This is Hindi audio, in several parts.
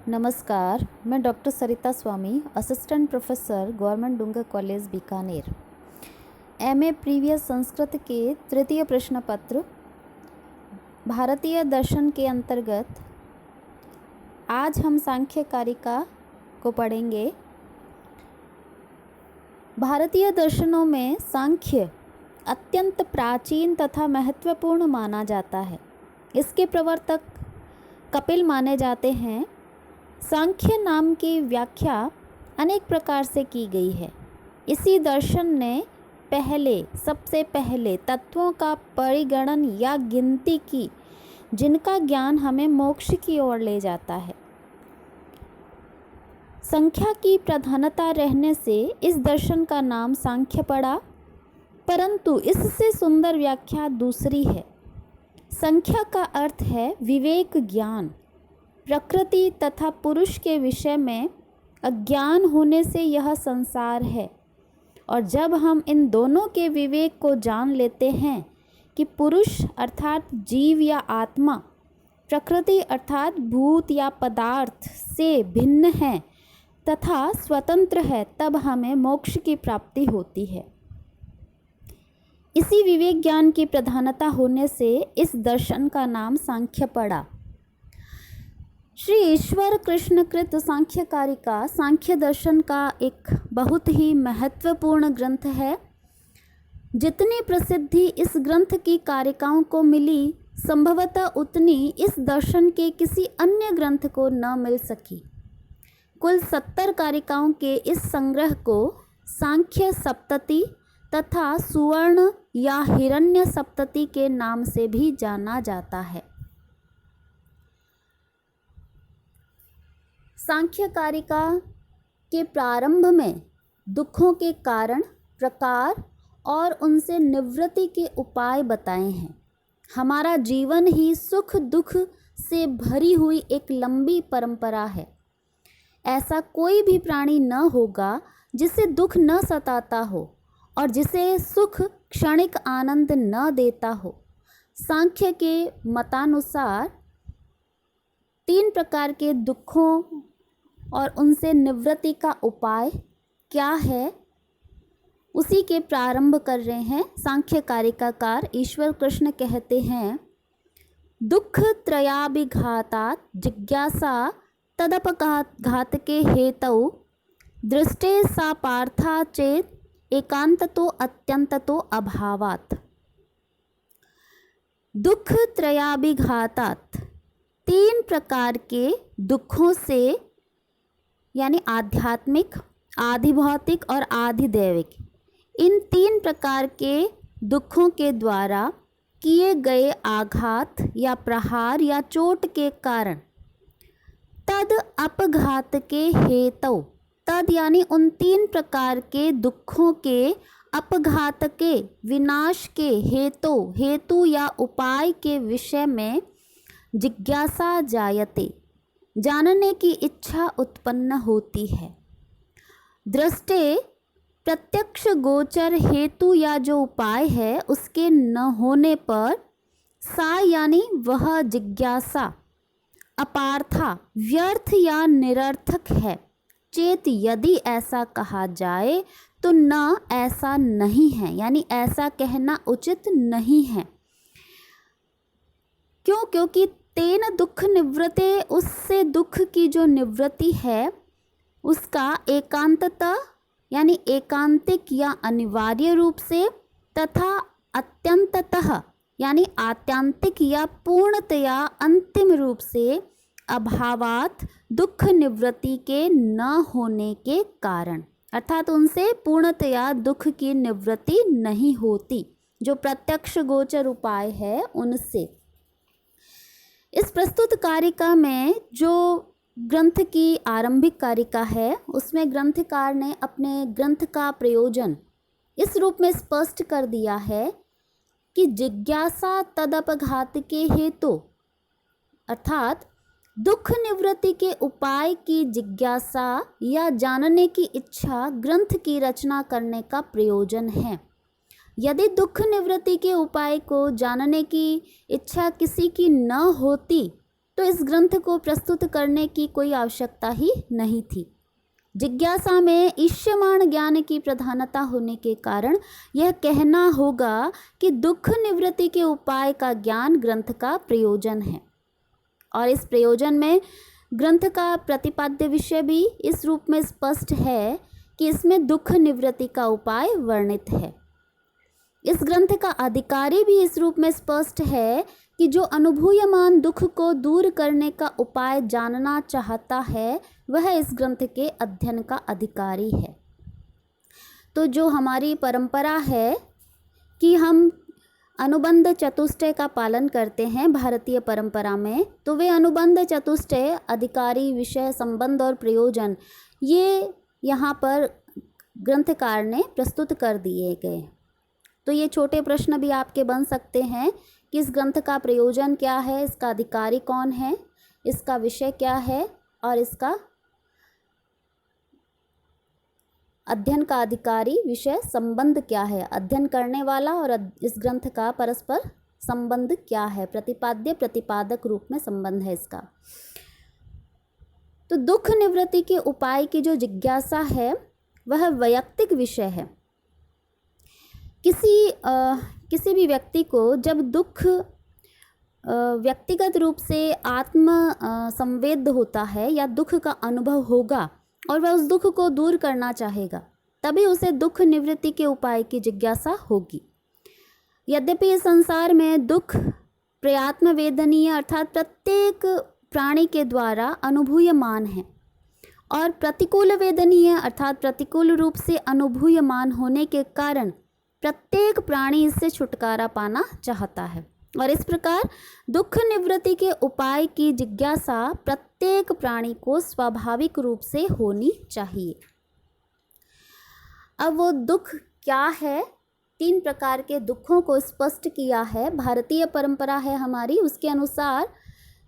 नमस्कार, मैं doctor Sarita Swami, assistant professor, government Dungar college Bikaner. MA previous Sanskrit के तृतीय प्रश्न पत्र भारतीय दर्शन के अंतर्गत आज हम सांख्य कारिका को पढ़ेंगे। भारतीय दर्शनों में सांख्य अत्यंत प्राचीन तथा महत्वपूर्ण माना जाता है। इसके प्रवर्तक कपिल माने जाते हैं। सांख्य नाम की व्याख्या अनेक प्रकार से की गई है। इसी दर्शन ने सबसे पहले तत्वों का परिगणन या गिनती की, जिनका ज्ञान हमें मोक्ष की ओर ले जाता है। संख्या की प्रधानता रहने से इस दर्शन का नाम सांख्य पड़ा, परंतु इससे सुंदर व्याख्या दूसरी है। संख्या का अर्थ है विवेक ज्ञान। प्रकृति तथा पुरुष के विषय में अज्ञान होने से यह संसार है, और जब हम इन दोनों के विवेक को जान लेते हैं कि पुरुष अर्थात जीव या आत्मा, प्रकृति अर्थात भूत या पदार्थ से भिन्न है तथा स्वतंत्र है, तब हमें मोक्ष की प्राप्ति होती है। इसी विवेक ज्ञान की प्रधानता होने से इस दर्शन का नाम सांख्य पड़ा। श्री ईश्वर कृष्ण कृत सांख्य कारिका सांख्य दर्शन का एक बहुत ही महत्वपूर्ण ग्रंथ है। जितनी प्रसिद्धि इस ग्रंथ की कारिकाओं को मिली, संभवतः उतनी इस दर्शन के किसी अन्य ग्रंथ को न मिल सकी। कुल 70 कारिकाओं के इस संग्रह को सांख्य सप्तति तथा सुवर्ण या हिरण्य सप्तति के नाम से भी जाना जाता है। सांख्य कारिका के प्रारंभ में दुखों के कारण, प्रकार और उनसे निवृत्ति के उपाय बताए हैं। हमारा जीवन ही सुख दुख से भरी हुई एक लंबी परंपरा है। ऐसा कोई भी प्राणी न होगा जिसे दुख न सताता हो और जिसे सुख क्षणिक आनंद न देता हो। सांख्य के मतानुसार 3 प्रकार के दुखों और उनसे निवृत्ति का उपाय क्या है, उसी के प्रारंभ कर रहे हैं। सांख्य कारिकाकार ईश्वर कृष्ण कहते हैं, दुख त्रयाभिघातात् जिज्ञासा तदपघातके हेतौ दृष्टे सा पार्था चेत एकांततो अत्यंततो अभावात्। दुख त्रयाभिघातात् 3 प्रकार के दुखों से, यानी आध्यात्मिक, आधि भौतिक और आधि दैविक, इन 3 प्रकार के दुखों के द्वारा किए गए आघात या प्रहार या चोट के कारण तद अपघात के हेतु, तद यानी उन 3 प्रकार के दुखों के अपघात के विनाश के हेतु या उपाय के विषय में जिज्ञासा जायते, जानने की इच्छा उत्पन्न होती है। दृष्टे प्रत्यक्ष गोचर हेतु या जो उपाय है उसके न होने पर, सा यानी वह जिज्ञासा अपार्था व्यर्थ या निरर्थक है। चेत यदि ऐसा कहा जाए तो न ऐसा नहीं है, यानी ऐसा कहना उचित नहीं है। क्योंकि तेन दुख निवृत्ते, उससे दुख की जो निवृत्ति है उसका एकांतता यानी एकांतिक या अनिवार्य रूप से, तथा अत्यंततः यानी आत्यांतिक या पूर्णतया अंतिम रूप से, अभावात दुख निवृत्ति के न होने के कारण, अर्थात उनसे पूर्णतया दुख की निवृत्ति नहीं होती, जो प्रत्यक्ष गोचर उपाय है उनसे। इस प्रस्तुत कारिका में जो ग्रंथ की आरंभिक कारिका है, उसमें ग्रंथकार ने अपने ग्रंथ का प्रयोजन इस रूप में स्पष्ट कर दिया है कि जिज्ञासा तदपघात के हेतु, अर्थात दुख निवृत्ति के उपाय की जिज्ञासा या जानने की इच्छा ग्रंथ की रचना करने का प्रयोजन है। यदि दुख निवृत्ति के उपाय को जानने की इच्छा किसी की न होती तो इस ग्रंथ को प्रस्तुत करने की कोई आवश्यकता ही नहीं थी। जिज्ञासा में ईष्यमाण ज्ञान की प्रधानता होने के कारण यह कहना होगा कि दुख निवृत्ति के उपाय का ज्ञान ग्रंथ का प्रयोजन है, और इस प्रयोजन में ग्रंथ का प्रतिपाद्य विषय भी इस रूप में स्पष्ट है कि इसमें दुख निवृत्ति का उपाय वर्णित है। इस ग्रंथ का अधिकारी भी इस रूप में स्पष्ट है कि जो अनुभूयमान दुख को दूर करने का उपाय जानना चाहता है वह इस ग्रंथ के अध्ययन का अधिकारी है। तो जो हमारी परंपरा है कि हम अनुबंध चतुष्टय का पालन करते हैं भारतीय परंपरा में, तो वे अनुबंध चतुष्टय अधिकारी, विषय, संबंध और प्रयोजन ये यहाँ पर ग्रंथकार ने प्रस्तुत कर दिए गए। तो ये छोटे प्रश्न भी आपके बन सकते हैं कि इस ग्रंथ का प्रयोजन क्या है, इसका अधिकारी कौन है, इसका विषय क्या है और इसका अध्ययन का अधिकारी, विषय, संबंध क्या है, अध्ययन करने वाला और इस ग्रंथ का परस्पर संबंध क्या है, प्रतिपाद्य प्रतिपादक रूप में संबंध है इसका। तो दुख निवृत्ति के उपाय की जो जिज्ञासा है वह वैयक्तिक विषय है। किसी भी व्यक्ति को जब दुख व्यक्तिगत रूप से आत्म संवेद्य होता है या दुख का अनुभव होगा और वह उस दुख को दूर करना चाहेगा, तभी उसे दुख निवृत्ति के उपाय की जिज्ञासा होगी। यद्यपि इस संसार में दुख प्रयात्म वेदनीय अर्थात प्रत्येक प्राणी के द्वारा अनुभूयमान है, और प्रतिकूल वेदनीय अर्थात प्रतिकूल रूप से अनुभूयमान होने के कारण प्रत्येक प्राणी इससे छुटकारा पाना चाहता है, और इस प्रकार दुख निवृत्ति के उपाय की जिज्ञासा प्रत्येक प्राणी को स्वाभाविक रूप से होनी चाहिए। अब वो दुख क्या है, 3 प्रकार के दुखों को स्पष्ट किया है। भारतीय परंपरा है हमारी, उसके अनुसार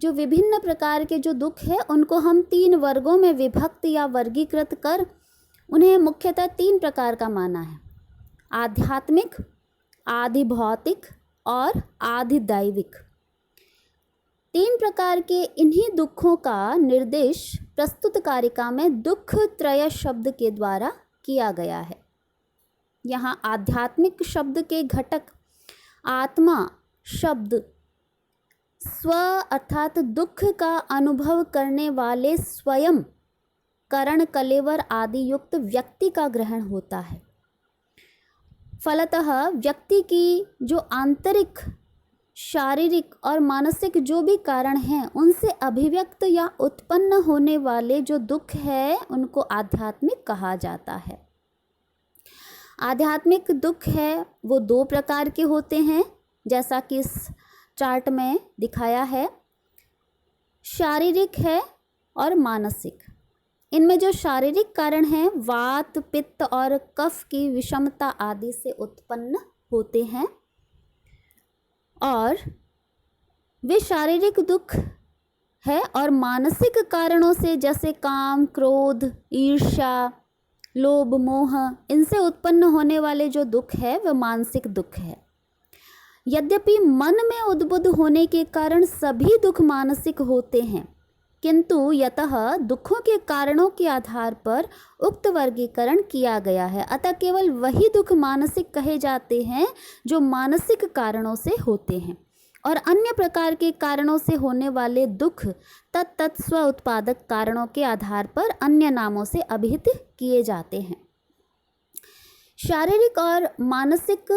जो विभिन्न प्रकार के जो दुख है उनको हम 3 वर्गों में विभक्त या वर्गीकृत कर उन्हें मुख्यतः 3 प्रकार का माना है: आध्यात्मिक, आधि भौतिक और आधि दैविक। 3 प्रकार के इन्हीं दुखों का निर्देश प्रस्तुत कारिका में दुख त्रय शब्द के द्वारा किया गया है। यहाँ आध्यात्मिक शब्द के घटक आत्मा शब्द स्व अर्थात दुख का अनुभव करने वाले स्वयं करण कलेवर आदि युक्त व्यक्ति का ग्रहण होता है। फलतः व्यक्ति की जो आंतरिक, शारीरिक और मानसिक जो भी कारण हैं उनसे अभिव्यक्त या उत्पन्न होने वाले जो दुख है उनको आध्यात्मिक कहा जाता है। आध्यात्मिक दुख है वो 2 प्रकार के होते हैं, जैसा कि इस चार्ट में दिखाया है। शारीरिक है और मानसिक। इनमें जो शारीरिक कारण हैं वात, पित्त और कफ की विषमता आदि से उत्पन्न होते हैं, और वे शारीरिक दुख है, और मानसिक कारणों से जैसे काम, क्रोध, ईर्ष्या, लोभ, मोह, इनसे उत्पन्न होने वाले जो दुख है वह मानसिक दुख है। यद्यपि मन में उद्बुद्ध होने के कारण सभी दुख मानसिक होते हैं, किंतु यतः दुखों के कारणों के आधार पर उक्त वर्गीकरण किया गया है, अतः केवल वही दुख मानसिक कहे जाते हैं जो मानसिक कारणों से होते हैं, और अन्य प्रकार के कारणों से होने वाले दुख तत्त स्व उत्पादक कारणों के आधार पर अन्य नामों से अभिहित किए जाते हैं। शारीरिक और मानसिक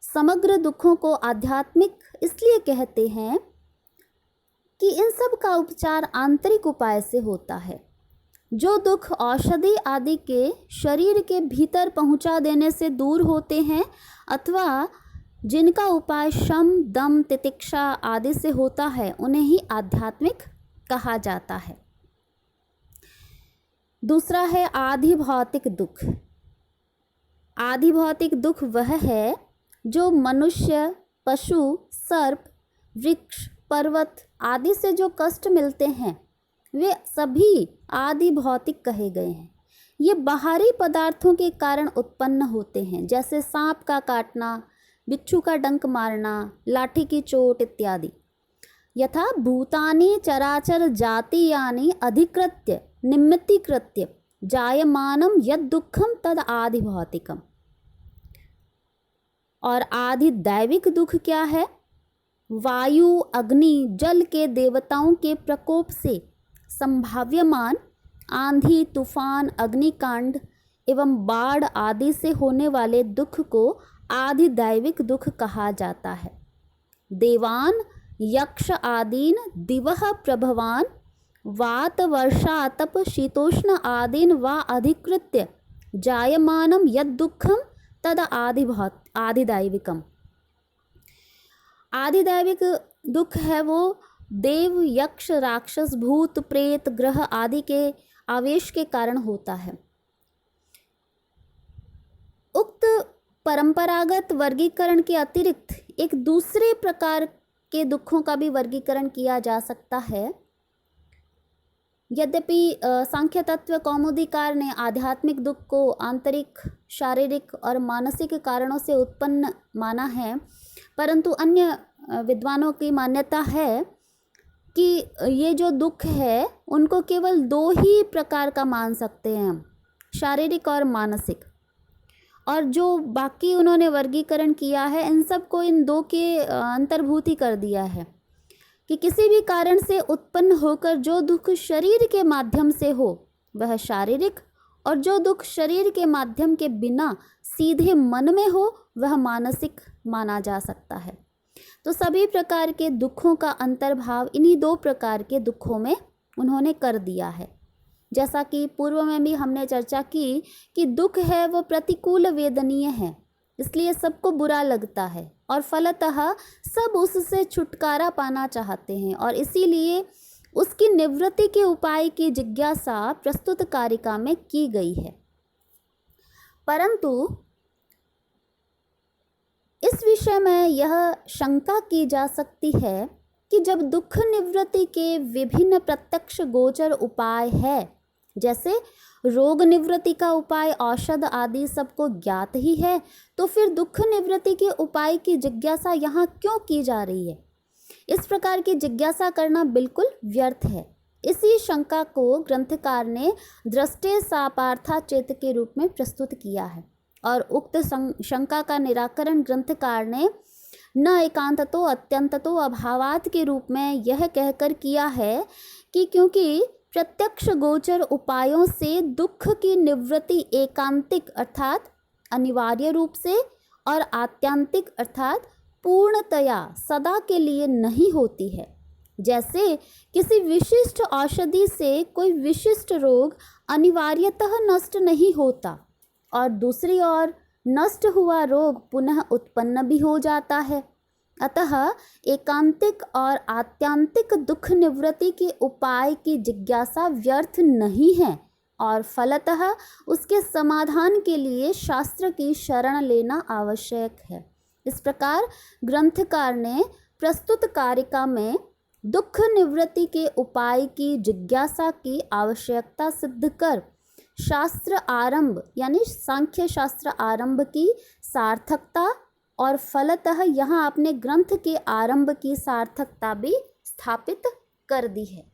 समग्र दुखों को आध्यात्मिक इसलिए कहते हैं कि इन सब का उपचार आंतरिक उपाय से होता है। जो दुख औषधि आदि के शरीर के भीतर पहुंचा देने से दूर होते हैं अथवा जिनका उपाय शम, दम, तितिक्षा आदि से होता है उन्हें ही आध्यात्मिक कहा जाता है। दूसरा है आधि भौतिक दुख। आधि भौतिक दुख वह है जो मनुष्य, पशु, सर्प, वृक्ष, पर्वत आदि से जो कष्ट मिलते हैं वे सभी आदि भौतिक कहे गए हैं। ये बाहरी पदार्थों के कारण उत्पन्न होते हैं, जैसे सांप का काटना, बिच्छू का डंक मारना, लाठी की चोट इत्यादि। यथा भूतानि चराचर जातीयानि अधिकृत्य निमित्तीकृत्य जायमानं यद दुखम तद आदि भौतिकम। और आदि दैविक दुख क्या है? वायु, अग्नि, जल के देवताओं के प्रकोप से संभाव्यमान आंधी, तूफान, अग्निकांड एवं बाढ़ आदि से होने वाले दुख को आदि दैविक दुख कहा जाता है। देवान, यक्ष आदीन दिवः प्रभवान वात, वर्षा, तप, शीतोष्ण आदीन वा अधिकृत्य जायमानम यद दुखम तद आदिदैविकम। आदिदैविक दुख है वो देव, यक्ष, राक्षस, भूत, प्रेत, ग्रह आदि के आवेश के कारण होता है। उक्त परंपरागत वर्गीकरण के अतिरिक्त एक दूसरे प्रकार के दुखों का भी वर्गीकरण किया जा सकता है। यद्यपि सांख्य तत्व कौमुदीकार ने आध्यात्मिक दुख को आंतरिक, शारीरिक और मानसिक कारणों से उत्पन्न माना है, परंतु अन्य विद्वानों की मान्यता है कि ये जो दुख है उनको केवल दो ही प्रकार का मान सकते हैं हम, शारीरिक और मानसिक। और जो बाकी उन्होंने वर्गीकरण किया है इन सब को इन दो के अंतर्भूत ही कर दिया है कि किसी भी कारण से उत्पन्न होकर जो दुख शरीर के माध्यम से हो वह शारीरिक, और जो दुख शरीर के माध्यम के बिना सीधे मन में हो वह मानसिक माना जा सकता है। तो सभी प्रकार के दुखों का अंतर्भाव इन्हीं दो प्रकार के दुखों में उन्होंने कर दिया है। जैसा कि पूर्व में भी हमने चर्चा की कि दुख है वो प्रतिकूल वेदनीय है, इसलिए सबको बुरा लगता है और फलतः सब उससे छुटकारा पाना चाहते हैं, और इसीलिए उसकी निवृत्ति के उपाय की जिज्ञासा प्रस्तुत कारिका में की गई है। परंतु इस विषय में यह शंका की जा सकती है कि जब दुख निवृत्ति के विभिन्न प्रत्यक्ष गोचर उपाय है, जैसे रोग निवृत्ति का उपाय, औषध आदि सबको ज्ञात ही है, तो फिर दुख निवृत्ति के उपाय की जिज्ञासा यहाँ क्यों की जा रही है? इस प्रकार की जिज्ञासा करना बिल्कुल व्यर्थ है। इसी शंका को ग्रंथकार ने दृष्टे सापार्था चेत के रूप में प्रस्तुत किया है, और उक्त शंका का निराकरण ग्रंथकार ने न एकांततो अत्यंततो अभावात के रूप में यह कहकर किया है कि क्योंकि प्रत्यक्ष गोचर उपायों से दुख की निवृत्ति एकांतिक अर्थात अनिवार्य रूप से और आत्यांतिक अर्थात पूर्णतया सदा के लिए नहीं होती है। जैसे किसी विशिष्ट औषधि से कोई विशिष्ट रोग अनिवार्यतः नष्ट नहीं होता, और दूसरी ओर नष्ट हुआ रोग पुनः उत्पन्न भी हो जाता है। अतः एकांतिक और आत्यांतिक दुख निवृत्ति के उपाय की जिज्ञासा व्यर्थ नहीं है, और फलतः उसके समाधान के लिए शास्त्र की शरण लेना आवश्यक है। इस प्रकार ग्रंथकार ने प्रस्तुत कारिका में दुख निवृत्ति के उपाय की जिज्ञासा की आवश्यकता सिद्ध कर शास्त्र आरंभ यानी सांख्य शास्त्र आरंभ की सार्थकता और फलतः यहाँ अपने ग्रंथ के आरंभ की सार्थकता भी स्थापित कर दी है।